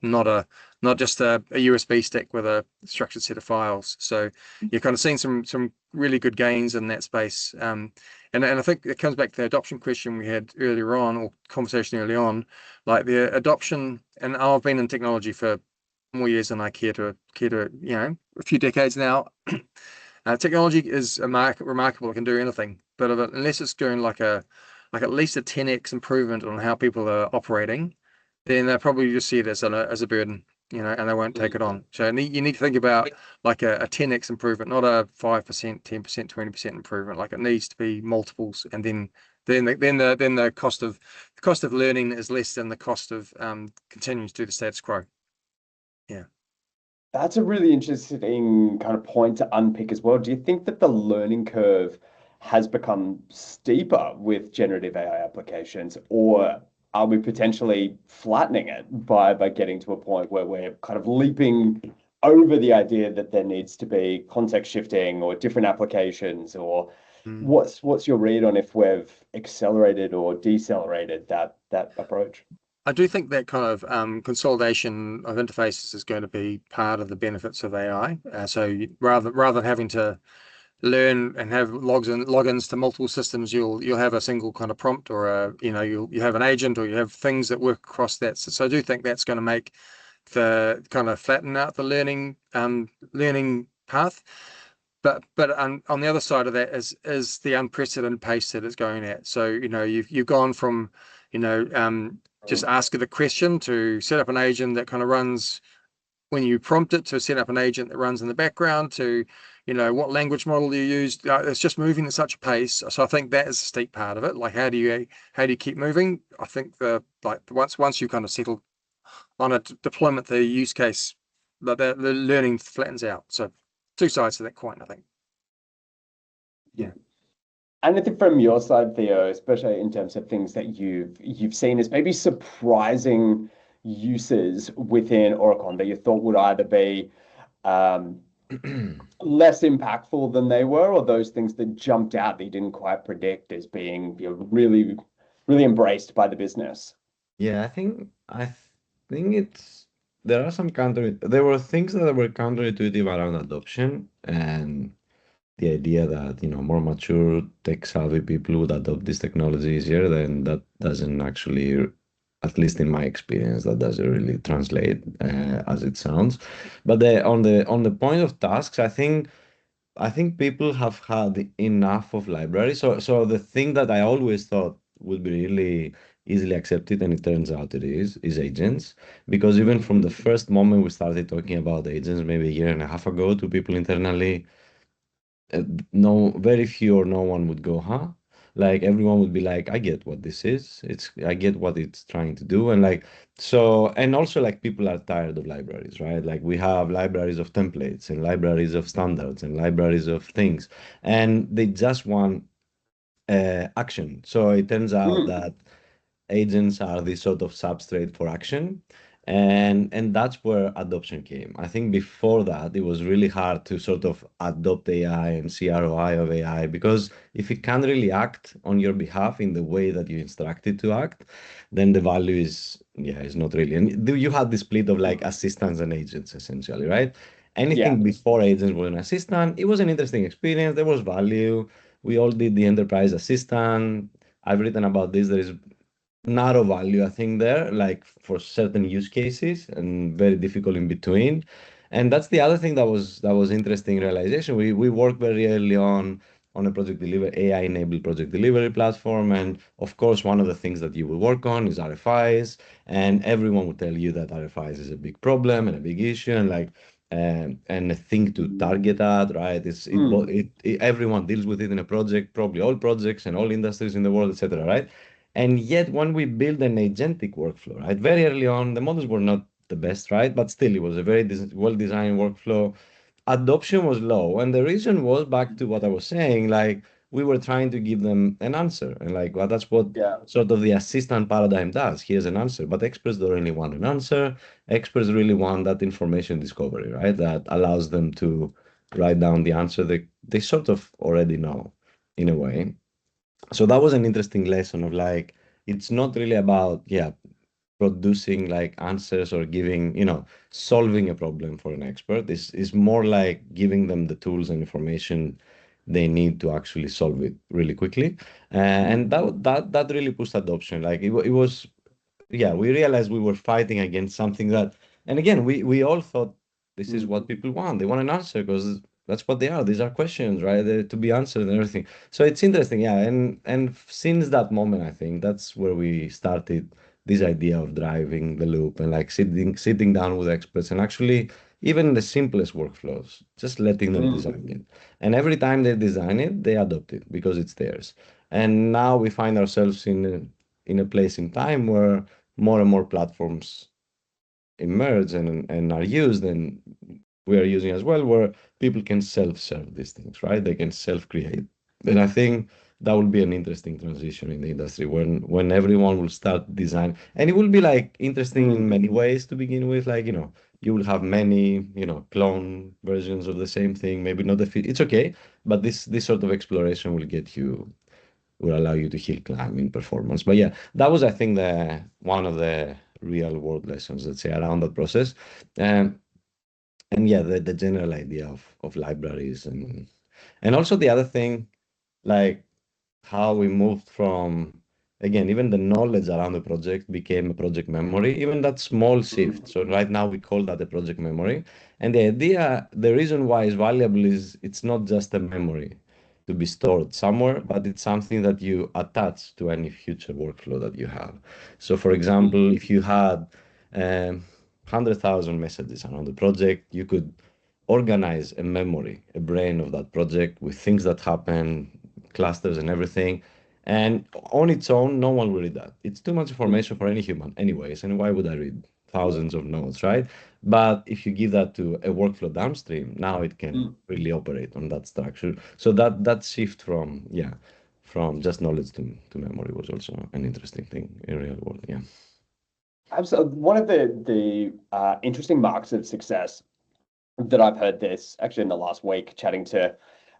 just a USB stick with a structured set of files. So you're kind of seeing some really good gains in that space. And I think it comes back to the adoption question we had earlier on, or conversation early on, like the adoption. And I've been in technology for more years than I care to a few decades now. Technology is remarkable. It can do anything, but unless it's doing like at least a 10x improvement on how people are operating, then they'll probably just see it as a burden, and they won't take it on. So you need to think about like a 10x improvement, not a 5%, 10%, 20% improvement. Like it needs to be multiples, and then the cost of learning is less than the cost of continuing to do the status quo. Yeah. That's a really interesting kind of point to unpick as well. Do you think that the learning curve has become steeper with generative AI applications, or are we potentially flattening it by getting to a point where we're kind of leaping over the idea that there needs to be context shifting or different applications, or Mm. what's your read on if we've accelerated or decelerated that approach? I do think that kind of consolidation of interfaces is going to be part of the benefits of AI. Rather than having to learn and have logins to multiple systems, you'll have a single kind of prompt, or you have an agent, or you have things that work across that. So I do think that's going to make the kind of flatten out the learning path. But on the other side of that is the unprecedented pace that it's going at. So you've gone from just ask it a question to set up an agent that kind of runs when you prompt it, to set up an agent that runs in the background, to what language model you use. It's just moving at such a pace. So I think that is a steep part of it. Like, how do you keep moving? I think once you kind of settle on a deployment, the use case, the learning flattens out. So two sides to that coin, I think. Yeah. And I think from your side, Theo, especially in terms of things that you've seen as maybe surprising uses within Oricon that you thought would either be less impactful than they were, or those things that jumped out that you didn't quite predict as being really, really embraced by the business. Yeah, I think there were things that were counterintuitive around adoption, and the idea that more mature tech savvy people would adopt this technology easier. Then that doesn't actually, at least in my experience, that doesn't really translate as it sounds. But on the point of tasks, I think people have had enough of libraries. So the thing that I always thought would be really easily accepted, and it turns out it is agents. Because even from the first moment we started talking about agents, maybe a year and a half ago, to people internally, no, very few or no one would go, huh? Like, everyone would be like, I get what this is. I get what it's trying to do. And and also, like, people are tired of libraries, right? Like, we have libraries of templates and libraries of standards and libraries of things, and they just want action. So it turns out that agents are this sort of substrate for action, and that's where adoption came. I think before that it was really hard to sort of adopt AI and see ROI of AI, because if it can't really act on your behalf in the way that you instruct it to act, then the value is not really. And you had the split of like assistants and agents, essentially, right? Yeah. Anything before agents was an assistant, it was an interesting experience, there was value. We all did the enterprise assistant. I've written about this. There is narrow value, I think, there, like for certain use cases, and very difficult in between. And that's the other thing that was interesting realization. We worked very early on a project delivery, AI-enabled project delivery platform. And of course, one of the things that you will work on is RFIs. And everyone will tell you that RFIs is a big problem and a big issue, and a thing to target at, right? Everyone deals with it in a project, probably all projects and all industries in the world, etc., right? And yet, when we build an agentic workflow, right, very early on, the models were not the best, right? But still, it was a very well-designed workflow. Adoption was low. And the reason was, back to what I was saying, like, we were trying to give them an answer. And like, well, that's what sort of the assistant paradigm does. Here's an answer. But experts don't really want an answer. Experts really want that information discovery, right? That allows them to write down the answer they sort of already know, in a way. So that was an interesting lesson of, like, it's not really about producing like answers or solving a problem for an expert. Is more like giving them the tools and information they need to actually solve it really quickly. And that really pushed adoption. Like, it was, we realized we were fighting against something that, and again, we all thought this is what people want. They want an answer because that's what they are. These are questions, right? They're to be answered and everything. So it's interesting, yeah. And since that moment, I think that's where we started this idea of driving the loop, and like sitting down with experts, and actually even in the simplest workflows, just letting them design it. And every time they design it, they adopt it because it's theirs. And now we find ourselves in a place in time where more and more platforms emerged and are used, and we are using as well, where people can self-serve these things, right? They can self-create. And I think that will be an interesting transition in the industry when everyone will start design, and it will be like interesting in many ways to begin with. Like, you will have many, clone versions of the same thing. Maybe not it's okay, but this sort of exploration will allow you to hill climb in performance. But yeah, that was, I think, one of the real world lessons, let's say, around that process. And yeah, the general idea of libraries and also the other thing, like how we moved from, again, even the knowledge around the project became a project memory, even that small shift. So right now we call that a project memory. And the reason why it's valuable is it's not just a memory to be stored somewhere, but it's something that you attach to any future workflow that you have. So for example, if you had 100,000 messages around the project, you could organize a memory, a brain of that project with things that happen, clusters and everything. And on its own, no one will read that. It's too much information for any human anyways. And why would I read thousands of nodes, right? But if you give that to a workflow downstream, now it can really operate on that structure. So that shift from just knowledge to memory was also an interesting thing in real world. Yeah. Absolutely. One of the interesting marks of success that I've heard this actually in the last week, chatting to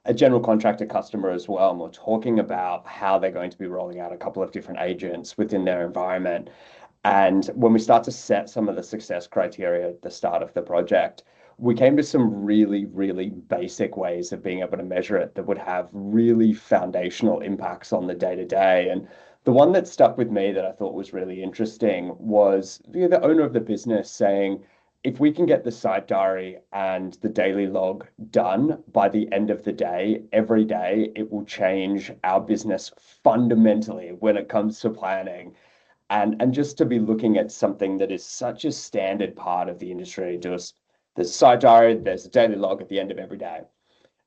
a general contractor customer as well, and we're talking about how they're going to be rolling out a couple of different agents within their environment. And when we start to set some of the success criteria at the start of the project, we came to some really, really basic ways of being able to measure it that would have really foundational impacts on the day-to-day. And the one that stuck with me that I thought was really interesting was the owner of the business saying, if we can get the site diary and the daily log done by the end of the day, every day, it will change our business fundamentally when it comes to planning. And just to be looking at something that is such a standard part of the industry, there's a site diary, there's a daily log at the end of every day,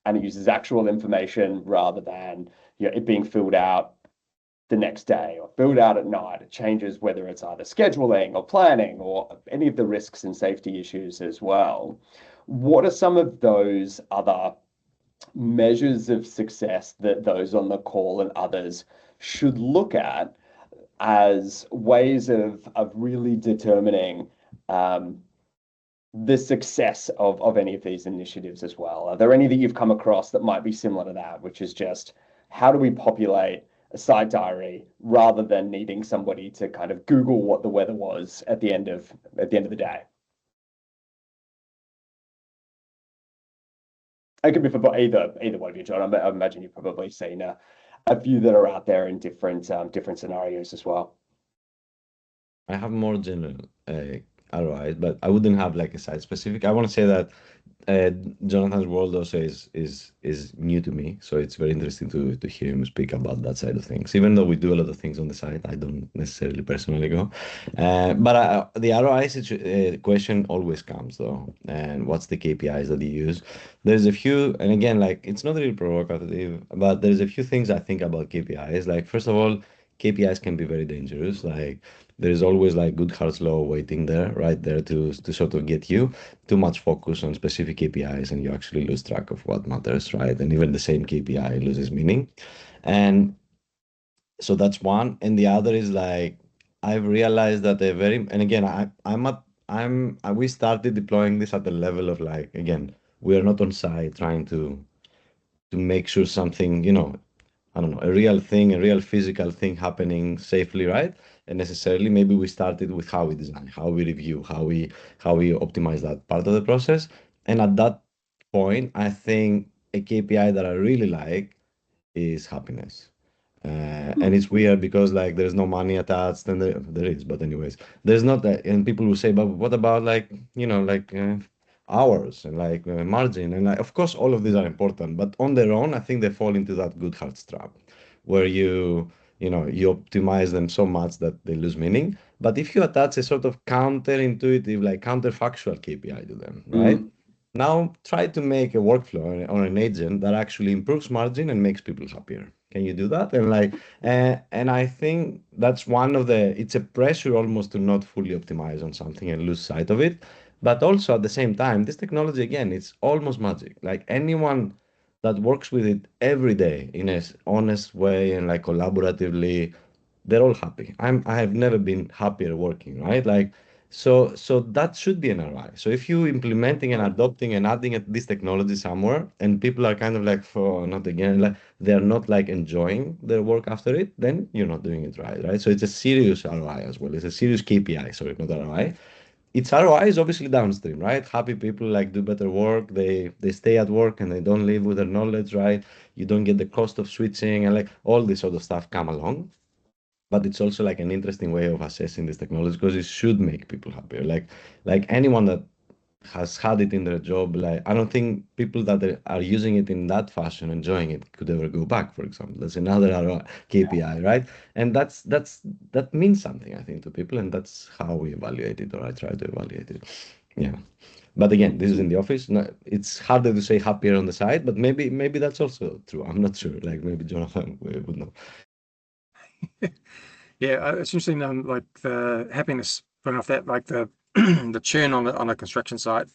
and it uses actual information rather than it being filled out the next day or filled out at night. It changes whether it's either scheduling or planning or any of the risks and safety issues as well. What are some of those other measures of success that those on the call and others should look at as ways of really determining the success of any of these initiatives as well? Are there any that you've come across that might be similar to that, which is just how do we populate a site diary rather than needing somebody to kind of Google what the weather was at the end of the day? It could be for either one of you, John. I imagine you've probably seen a few that are out there in different scenarios as well. I have more general ROIs, but I wouldn't have like a site specific. I want to say that Jonathan's world also is new to me, so it's very interesting to hear him speak about that side of things. Even though we do a lot of things on the site, I don't necessarily personally go. But the ROI question always comes though, and what's the KPIs that you use? There's a few, and again, like it's not really provocative, but there's a few things I think about KPIs. Like first of all, KPIs can be very dangerous. Like there's always like Goodhart's law waiting there, right there to sort of get you too much focus on specific KPIs and you actually lose track of what matters, right? And even the same KPI loses meaning. And so that's one. And the other is like, I've realized that and again, we started deploying this at the level of like, again, we are not on site trying to make sure something, I don't know, a real thing, a real physical thing happening safely, right? And necessarily, maybe we started with how we design, how we review, how we optimize that part of the process. And at that point, I think a KPI that I really like is happiness. And it's weird because like there's no money attached, and there is, but anyways, there's not that. And people will say, but what about like hours and like margin, and like, of course all of these are important, but on their own I think they fall into that Goodhart's trap where you optimize them so much that they lose meaning. But if you attach a sort of counterintuitive, like counterfactual KPI to them, right? Now try to make a workflow or an agent that actually improves margin and makes people happier. Can you do that? And like, and I think that's one of the, it's a pressure almost to not fully optimize on something and lose sight of it. But also at the same time, this technology, again, it's almost magic. Like anyone that works with it every day in a honest way and like collaboratively, they're all happy. I have never been happier working, right? Like, so that should be an ROI. So if you implementing and adopting and adding this technology somewhere, and people are kind of like, for not again, like they're not like enjoying their work after it, then you're not doing it right, right? So it's a serious ROI as well. It's a serious KPI, sorry, not ROI. Its ROI is obviously downstream, right? Happy people like do better work. They stay at work and they don't leave with their knowledge, right? You don't get the cost of switching and like all this sort of stuff come along. But it's also like an interesting way of assessing this technology because it should make people happier. Like anyone that has had it in their job, like I don't think people that are using it in that fashion, enjoying it, could ever go back, for example. That's another KPI, right? And that means something, I think, to people, and that's how we evaluate it, or I try to evaluate it. Yeah. But again, this is in the office. No, it's harder to say happier on the side, but maybe that's also true. I'm not sure. Like maybe Jonathan would know. Yeah, it's interesting. Like the happiness, going off that, like the the churn on a construction site,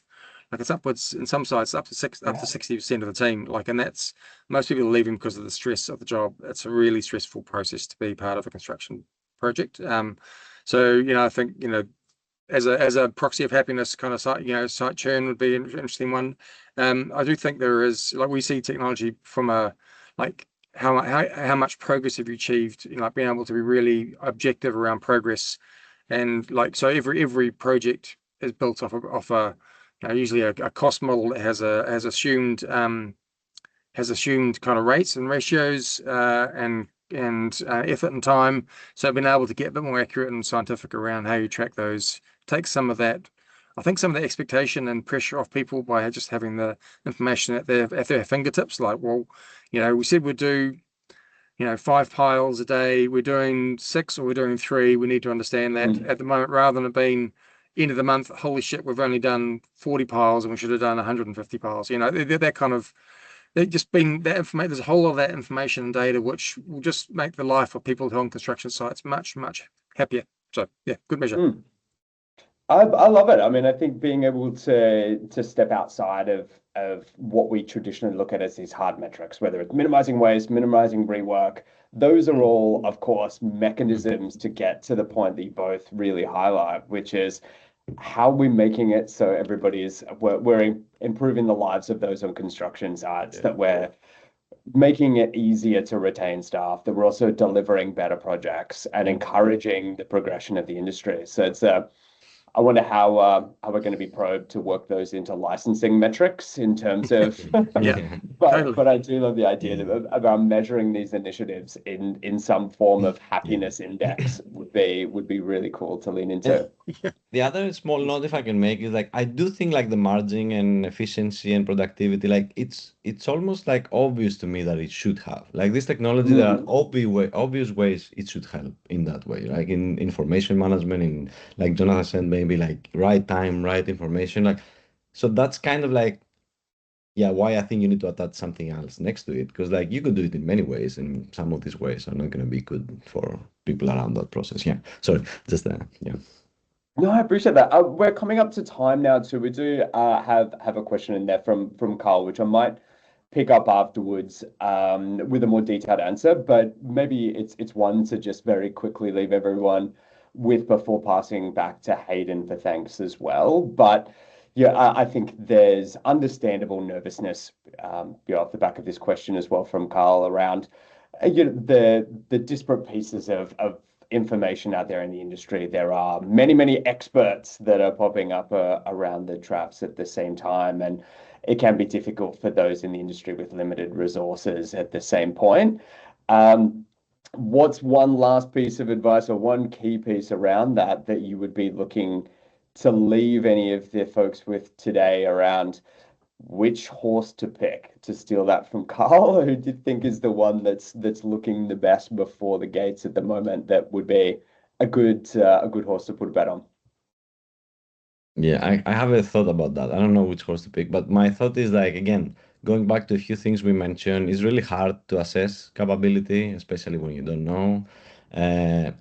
like it's upwards in some sites up to 60% of the team. Like, and that's most people are leaving because of the stress of the job. It's a really stressful process to be part of a construction project. So I think as a proxy of happiness, kind of site churn would be an interesting one. I do think there is, like, we see technology from a like how much progress have you achieved, like being able to be really objective around progress, and like so every project is built off a usually a cost model that has assumed kind of rates and ratios and effort and time. So being able to get a bit more accurate and scientific around how you track those takes some of that, I think, some of the expectation and pressure off people by just having the information at their fingertips. Like, well, we said we'd do 5 piles a day. We're doing 6 or we're doing 3. We need to understand that at the moment, rather than it being end of the month, holy shit, we've only done 40 piles and we should have done 150 piles. That kind of, just being that information. There's a whole lot of that information and data which will just make the life of people on construction sites much, much happier. So yeah, good measure. I love it. I mean, I think being able to step outside of what we traditionally look at as these hard metrics, whether it's minimizing waste, minimizing rework, those are all, of course, mechanisms to get to the point that you both really highlight, which is how we're making it so we're improving the lives of those on construction sites, that we're making it easier to retain staff, that we're also delivering better projects and encouraging the progression of the industry. So it's I wonder how we're going to be probed to work those into licensing metrics in terms of but I do love the idea about measuring these initiatives in some form of happiness index would be really cool to lean into. The other small note, if I can make, is like I do think like the margin and efficiency and productivity, like it's almost like obvious to me that it should have like this technology. There are obvious ways it should help in that way, like in information management, in like Jonathan said, maybe like right time, right information, like so that's kind of like why I think you need to attach something else next to it, because like you could do it in many ways, and some of these ways are not going to be good for people around that process. Sorry, just No, I appreciate that. We're coming up to time now too. We do have a question in there from Carl, which I might pick up afterwards with a more detailed answer. But maybe it's one to just very quickly leave everyone with before passing back to Hayden for thanks as well. But I think there's understandable nervousness off the back of this question as well from Carl around the disparate pieces of information out there in the industry. There are many experts that are popping up around the traps at the same time, and it can be difficult for those in the industry with limited resources at the same point. What's one last piece of advice or one key piece around that you would be looking to leave any of the folks with today around which horse to pick, to steal that from Carl? Who do you think is the one that's looking the best before the gates at the moment, that would be a good horse to put a bet on? I have a thought about that. I don't know which horse to pick, but my thought is like, again, going back to a few things we mentioned, it's really hard to assess capability, especially when you don't know. And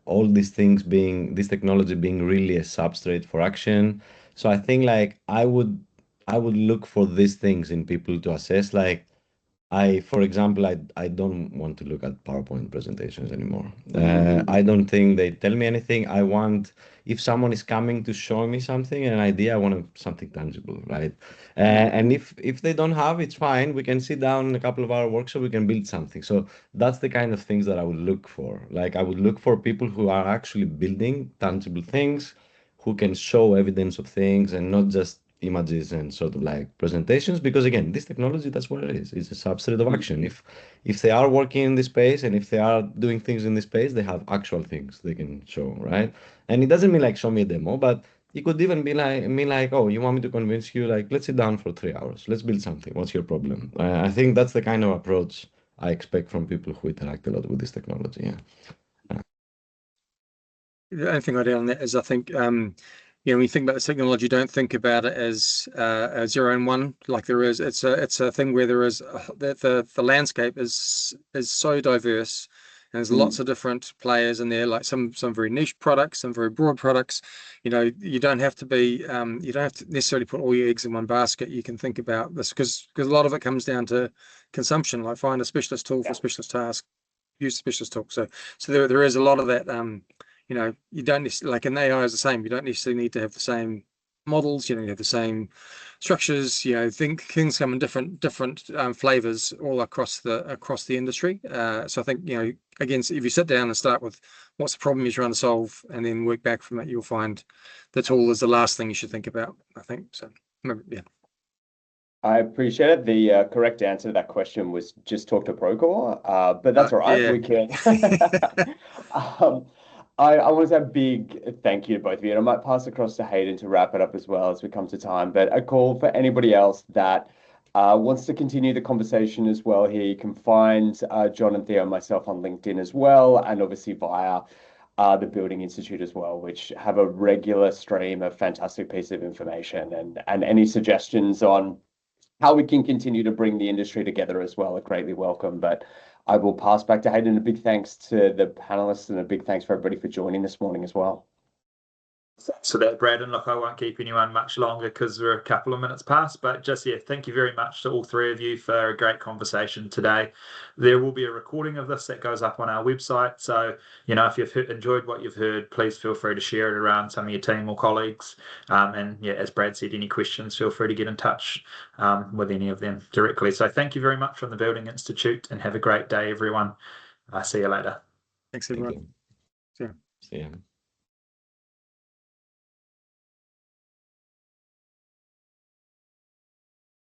all these things being this technology being really a substrate for action. So I think like I would look for these things in people to assess. Like for example, I don't want to look at PowerPoint presentations anymore. I don't think they tell me anything. If someone is coming to show me something, an idea, I want something tangible, right? And if they don't have, it's fine. We can sit down in a couple of hour workshop, we can build something. So that's the kind of things that I would look for. Like I would look for people who are actually building tangible things, who can show evidence of things and not just images and sort of like presentations, because again, this technology, that's what it is. It's a substrate of action. If they are working in this space and if they are doing things in this space, they have actual things they can show, right? And it doesn't mean like show me a demo, but it could even be like, oh, you want me to convince you, like, let's sit down for 3 hours, let's build something, what's your problem? I think that's the kind of approach I expect from people who interact a lot with this technology. Yeah. The only thing I'd add on that is I think when you think about the technology, don't think about it as a zero and one. Like there is, it's a thing where there is the landscape is so diverse, and there's lots of different players in there. Like some very niche products, some very broad products. You don't have to be you don't have to necessarily put all your eggs in one basket. You can think about this because a lot of it comes down to consumption. Like find a specialist tool for a specialist task, use a specialist tool. So there is a lot of that. You don't necessarily, like in AI is the same. You don't necessarily need to have the same models. You don't have the same structures. Things come in different flavors all across the industry. So I think again, if you sit down and start with what's the problem you're trying to solve, and then work back from it, you'll find the tool is the last thing you should think about. I think so. Yeah. I appreciate it. The correct answer to that question was just talk to Procore, but that's all right. Yeah. We can. I want to say a big thank you to both of you. And I might pass across to Hayden to wrap it up as well as we come to time. But a call for anybody else that wants to continue the conversation as well here. You can find John and Theo and myself on LinkedIn as well, and obviously via the Building Institute as well, which have a regular stream of fantastic piece of information, and any suggestions on how we can continue to bring the industry together as well are greatly welcome. But I will pass back to Hayden. A big thanks to the panelists and a big thanks for everybody for joining this morning as well. Thanks for that, Brad. And look, I won't keep anyone much longer because we're a couple of minutes past. But just, thank you very much to all three of you for a great conversation today. There will be a recording of this that goes up on our website. So, if you've enjoyed what you've heard, please feel free to share it around some of your team or colleagues. As Brad said, any questions, feel free to get in touch with any of them directly. So thank you very much from the Building Institute, and have a great day, everyone. See you later. Thanks, everyone. Thank you. See you.